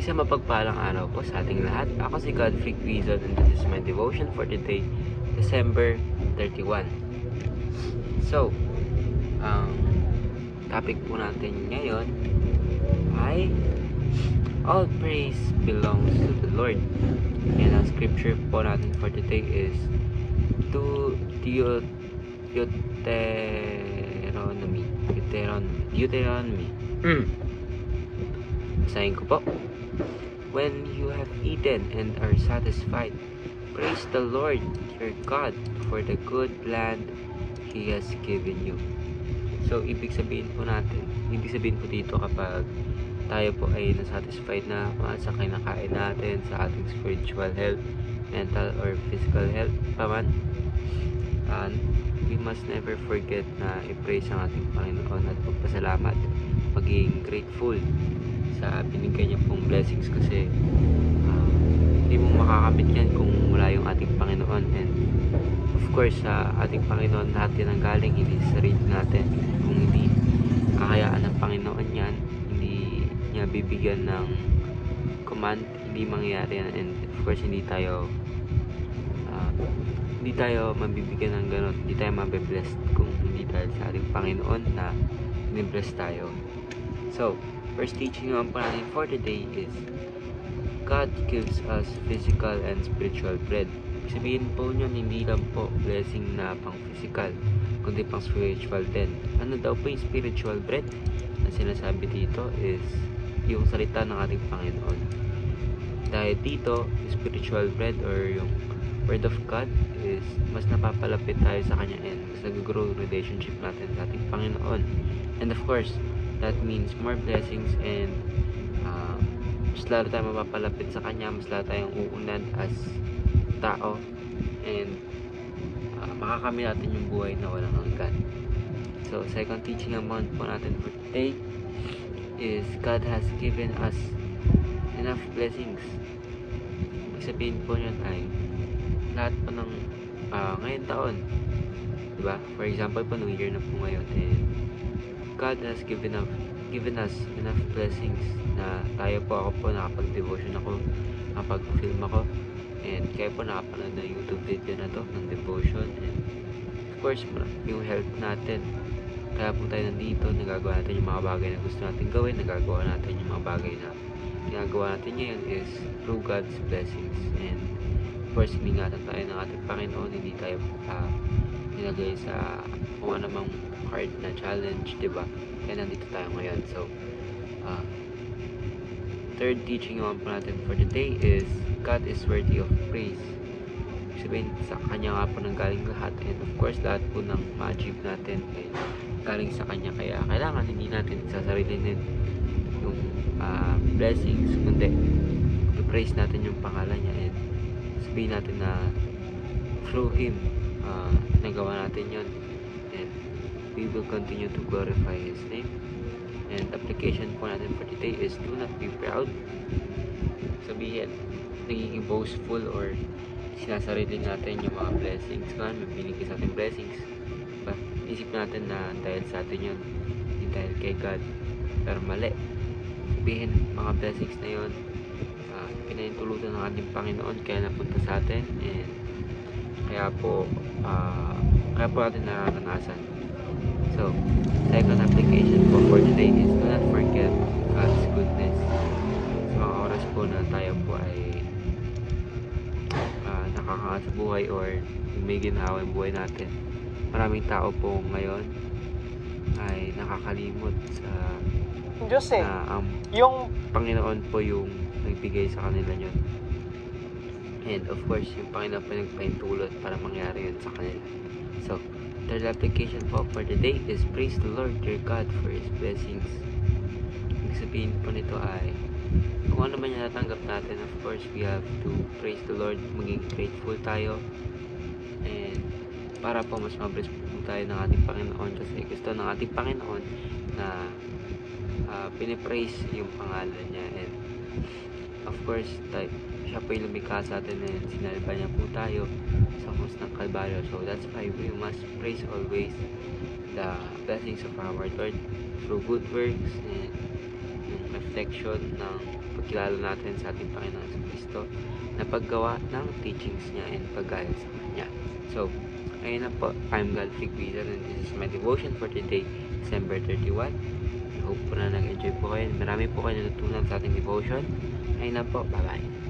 Isang mapagpalang araw po sa ating lahat. Ako si Godfrey Quizon and this is my devotion for today, December 31. So, ang topic po natin ngayon ay all praise belongs to the Lord. And ang scripture po natin for today is Deuteronomy. Basahin ko po. When you have eaten and are satisfied, praise the Lord your God for the good land He has given you. So, ibig sabihin po dito kapag tayo po ay nasatisfied na sa kinakain natin, sa ating spiritual health, mental or physical health paman, we must never forget na i-praise ang ating Panginoon at magpasalamat, maging grateful sa binigay niya pong blessings kasi hindi mo makakamit yan kung wala yung ating Panginoon. And of course sa ating Panginoon lahat yan ang galing, hindi sa sarili natin. Kung hindi kakayaan ng Panginoon yan, hindi niya bibigyan ng command, hindi mangyayari yan. And of course hindi tayo mabibigyan ng ganun, hindi tayo mabibless kung hindi dahil sa ating Panginoon na binibless tayo. So, first teaching naman po natin for today is God gives us physical and spiritual bread. Sabihin po nyo, hindi lang po blessing na pang physical, kundi pang spiritual din. Ano daw po yung spiritual bread? Na sinasabi dito is yung salita ng ating Panginoon. Dahil dito, spiritual bread or yung Word of God is mas napapalapit tayo sa Kanya and mas nag-grow relationship natin sa ating Panginoon. And of course, that means more blessings and mas lalo tayo mapapalapit sa Kanya, mas lalo tayong uunlad as tao and makakamit natin yung buhay na walang hanggan. So, second teaching naman po natin for today is God has given us enough blessings. Ibig sabihin po niyan ay lahat po ng ngayon taon, diba? For example po, New Year na po ngayon, and God has given us enough blessings na tayo po, ako po nakapag-devotion ako, nakapag-film ako, and kayo po nakapanood na YouTube video na to ng devotion, and of course yung health natin, kaya po tayo nandito, nagagawa natin yung mga bagay na gusto natin gawin, nagagawa natin yung mga bagay na ginagawa natin ngayon is through God's blessings. And of course, ingatan tayo ng ating Panginoon, hindi tayo nilagay sa kung anumang hard na challenge, diba? Kaya nandito tayo ngayon. So, third teaching naman po natin for today is God is worthy of praise. Sabihin, sa Kanya nga po nang galing lahat, and of course, lahat po ng ma-achieve natin ay galing sa Kanya. Kaya kailangan hindi natin sasarilinin yung blessings, kundi i-praise natin yung pangalan niya and sabihin natin na through Him nagawa natin yun, and we will continue to glorify His name. And application po natin for today is do not be proud. Sabihin, nagiging boastful or sinasarili natin yung mga blessings na may binigay sa ating blessings, diba? Isip natin na dahil sa atin yun, hindi dahil kay God, pero mali. Sabihin, mga blessings na yun pinahintulutan ng ating Panginoon kaya napunta sa atin, and kaya po natin nararanasan. So, second application po for today is do not forget God's goodness. Sa mga oras po na tayo po ay nakakangat sa buhay or may ginhawa yung buhay natin, maraming tao po ngayon ay nakakalimot sa Diyos na yung Panginoon po yung nagbigay sa kanila yun. And of course, yung Panginoon po nagpahintulot para mangyari yun sa kanila. So, third application po for the day is praise the Lord your God for His blessings. Ibig sabihin po nito ay kung ano man yung natanggap natin, of course, we have to praise the Lord, maging grateful tayo, and para po mas mabless po tayo ng ating Panginoon kasi gusto ng ating Panginoon na pinipraise yung pangalan niya. And of course, siya po yung lumikha sa atin and sinalba niya po tayo sa krus ng Kalbaryo. So that's why we must praise always the blessings of our Lord through good works and yung reflection ng pagkilala natin sa ating Panginoon sa Kristo na paggawa ng teachings niya and paggaya sa Kanya. So, ayun na po, I'm Godfrey Guizan and this is my devotion for today, December 31. I hope po na nag-enjoy po kayo. Marami po kayo natutunan sa ating devotion. Ayun na po, bye-bye.